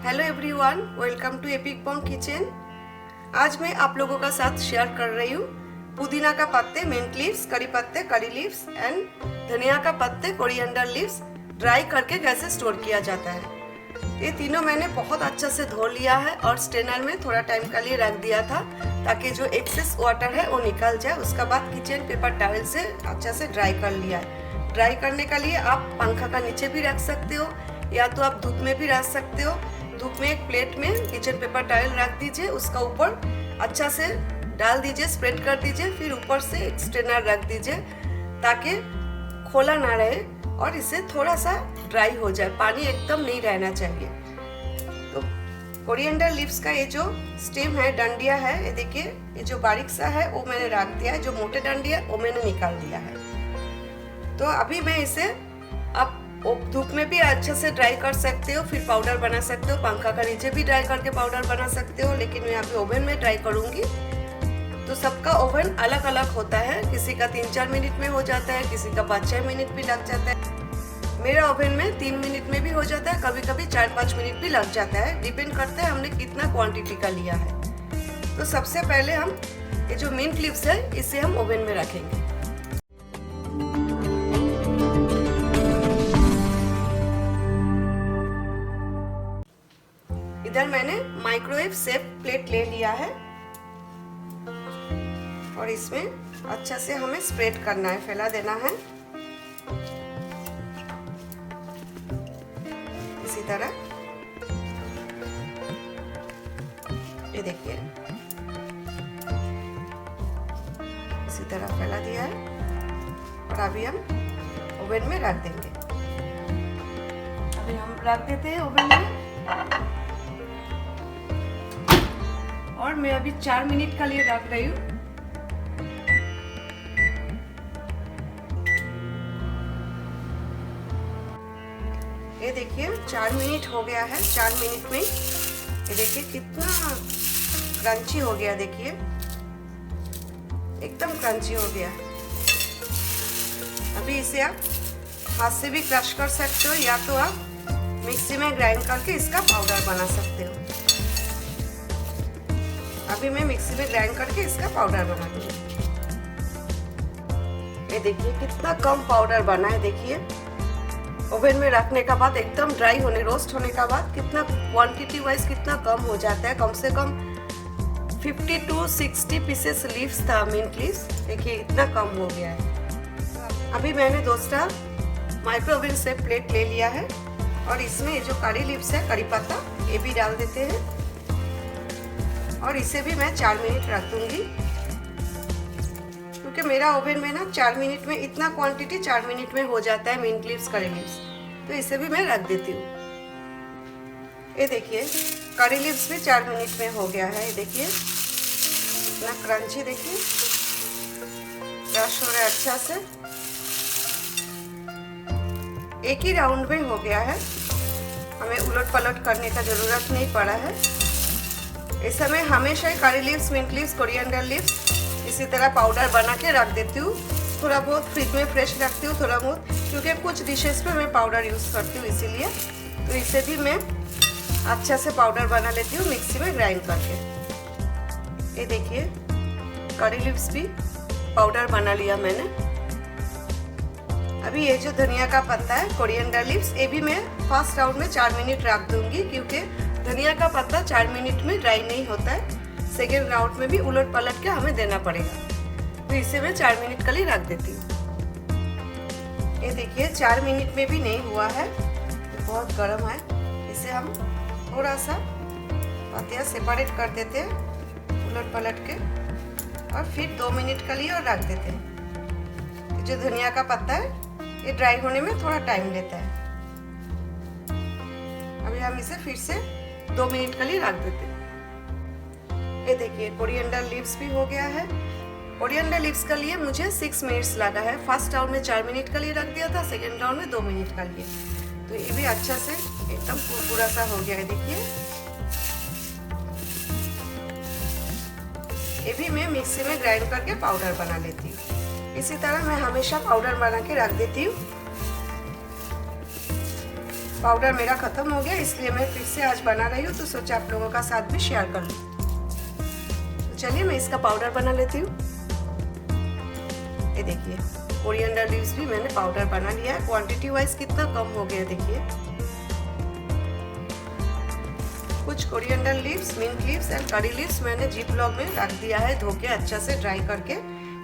Hello everyone, welcome to Epic Pong Kitchen. आज मैं आप लोगों का साथ शेयर कर रही हूँ पुदीना का पत्ते, मिंट लीव्स, करी पत्ते, करी लीव्स एंड धनिया का पत्ते, कोरिएंडर लीव्स ड्राई करके कैसे स्टोर किया जाता है। ये तीनों मैंने बहुत अच्छा से धो लिया है और स्ट्रेनर में थोड़ा टाइम के लिए रख दिया था ताकि जो एक्सेस वाटर है वो निकल जाए। उसके बाद किचन पेपर टॉवल से अच्छा से ड्राई कर लिया है। ड्राई करने के लिए आप पंखा का नीचे भी रख सकते हो या तो आप धूप में भी रख सकते हो। धूप में एक प्लेट में किचन पेपर टॉवल रख दीजिए, उसका ऊपर अच्छा से डाल दीजिए, स्प्रेड कर दीजिए, फिर ऊपर से एक स्ट्रेनर रख दीजिए ताकि खोला ना रहे और इसे थोड़ा सा ड्राई हो जाए, पानी एकदम नहीं रहना चाहिए। तो कोरिएंडर लीव्स का ये जो स्टेम है, डंडिया है, ये देखिए, ये जो बारीक सा है वो मैंने रख दिया है, जो मोटे डंडिया वो मैंने निकाल दिया है। तो अभी मैं इसे आप धूप में भी अच्छे से ड्राई कर सकते हो, फिर पाउडर बना सकते हो, पंखा का नीचे भी ड्राई करके पाउडर बना सकते हो, लेकिन मैं यहाँ पे ओवन में ड्राई करूंगी। तो सबका ओवन अलग अलग होता है, किसी का 3-4 मिनट में हो जाता है, किसी का 5-6 मिनट भी लग जाता है। मेरा ओवन में 3 मिनट में भी हो जाता है, कभी कभी 4-5 मिनट भी लग जाता है, डिपेंड करता है हमने कितना क्वांटिटी का लिया है। तो सबसे पहले हम ये जो मिंट लीव्स है इसे हम ओवन में रखेंगे। इधर मैंने माइक्रोवेव सेफ प्लेट ले लिया है और इसमें अच्छा से हमें स्प्रेड करना है, फैला देना है इसी तरह। ये देखिए, इसी तरह फैला दिया है और अभी हम ओवन में रख देंगे। अभी हम रख देते हैं ओवन में और मैं अभी 4 मिनट के लिए रख रही हूँ। ये देखिए 4 मिनट हो गया है। 4 मिनट में ये देखिए कितना क्रंची हो गया, देखिए एकदम क्रंची हो गया। अभी इसे आप हाथ से भी क्रश कर सकते हो या तो आप मिक्सी में ग्राइंड करके इसका पाउडर बना सकते हो। अभी मैं मिक्सी में ग्राइंड करके इसका पाउडर बना दूंगी। ये देखिए कितना कम पाउडर बना है। देखिए ओवन में रखने का बाद एकदम ड्राई होने, रोस्ट होने का बाद कितना क्वांटिटी वाइज कितना कम हो जाता है। कम से कम 50 to 60 पीसेस लीव्स था, मिंट लीव्स। देखिए इतना कम हो गया है। अभी मैंने दूसरा माइक्रोवेव सेफ प्लेट ले लिया है और इसमें जो करी लीव्स है, करी पत्ता, ये भी डाल देते हैं और इसे भी मैं 4 मिनट रख दूंगी क्योंकि मेरा ओवन में ना 4 मिनट में इतना क्वांटिटी 4 मिनट में हो जाता है मिंट लीव्स, करी लीव्स। तो इसे भी मैं रख देती हूँ। ये देखिए करी लीव्स भी 4 मिनट में हो गया है। ये देखिए इतना क्रंची, देखिए क्रश हो रहा है अच्छा से। एक ही राउंड में हो गया है, हमें उलट पलट करने का जरूरत नहीं पड़ा है। इस समय हमेशा ही curry leaves, mint leaves, coriander leaves इसी तरह पाउडर बना के रख देती हूँ। थोड़ा बहुत फ्रिज में फ्रेश रखती हूँ, थोड़ा बहुत, क्योंकि कुछ डिशेस पे मैं पाउडर यूज़ करती हूँ इसीलिए। तो इसे भी मैं अच्छा से पाउडर बना लेती हूँ मिक्सी में ग्राइंड करके। ये देखिए करी लीव्स भी पाउडर बना लिया मैंने। अभी ये जो धनिया का पत्ता है, कोरिएंडर लीव्स, ये भी मैं फर्स्ट राउंड में 4 मिनट रख दूंगी क्योंकि धनिया का पत्ता 4 मिनट में ड्राई नहीं होता है। सेकेंड राउंड में भी उलट पलट के हमें देना पड़ेगा। तो इसे मैं 4 मिनट के लिए रख देती हूँ। ये देखिए 4 मिनट में भी नहीं हुआ है, बहुत गर्म है। इसे हम थोड़ा सा पत्तियाँ सेपरेट कर देते हैं उलट पलट के और फिर 2 मिनट के लिए और रख देते हैं। जो धनिया का पत्ता है ये ड्राई होने में थोड़ा टाइम लेता है। अभी हम इसे फिर से 2 मिनट के लिए रख देते हैं। ये देखिए कोरिएंडर लीव्स भी हो गया है। कोरिएंडर लीव्स के लिए मुझे 6 मिनट्स लगा है। फर्स्ट राउंड में 4 मिनट के लिए रख दिया था, सेकेंड राउंड में 2 मिनट के लिए। तो ये भी अच्छा से एकदम कुरकुरा सा हो गया है। देखिए ये भी मैं मिक्सी में ग्राइंड करके पाउडर बना लेती हूँ। इसी तरह मैं हमेशा पाउडर बना के रख देती हूँ। पाउडर मेरा ख़त्म हो गया, इसलिए मैं फिर से आज बना रही हूँ, तो सोचा आप लोगों का साथ भी शेयर कर लूँ। तो चलिए मैं इसका पाउडर बना लेती हूँ। ये देखिए कोरिएंडर लीव्स भी मैंने पाउडर बना लिया है। क्वांटिटी वाइज कितना कम हो गया देखिए। कुछ coriander leaves, mint leaves and curry leaves मैंने जिप लॉक में रख दिया है धो के अच्छा से ड्राई करके,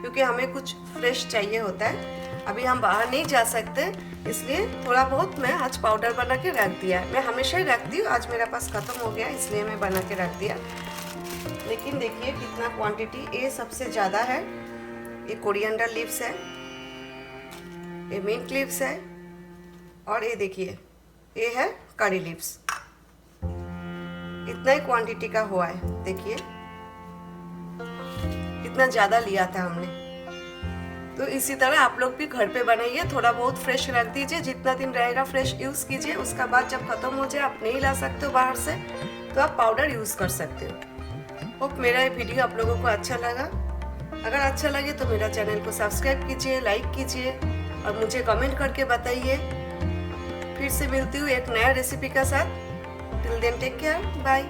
क्योंकि हमें कुछ फ्रेश चाहिए होता है। अभी हम बाहर नहीं जा सकते, इसलिए थोड़ा बहुत मैं आज पाउडर बना के रख दिया है। मैं हमेशा ही रखती हूँ, आज मेरा पास ख़त्म हो गया इसलिए मैं बना के रख दिया। लेकिन देखिए कितना क्वांटिटी, ये सबसे ज़्यादा है। ये कोरिएंडर लीव्स है, ये मिंट लीव्स है, और ये देखिए ये है करी लीव्स। इतना ही क्वांटिटी का हुआ है। देखिए कितना ज़्यादा लिया था हमने। तो इसी तरह आप लोग भी घर पे बनाइए, थोड़ा बहुत फ्रेश रख दीजिए, जितना दिन रहेगा फ्रेश यूज़ कीजिए। उसका बाद जब ख़त्म हो जाए, आप नहीं ला सकते हो बाहर से, तो आप पाउडर यूज़ कर सकते हो। होप मेरा ये वीडियो आप लोगों को अच्छा लगा। अगर अच्छा लगे तो मेरा चैनल को सब्सक्राइब कीजिए, लाइक कीजिए और मुझे कमेंट करके बताइए। फिर से मिलती हूँ एक नया रेसिपी के साथ। Till then take care, bye.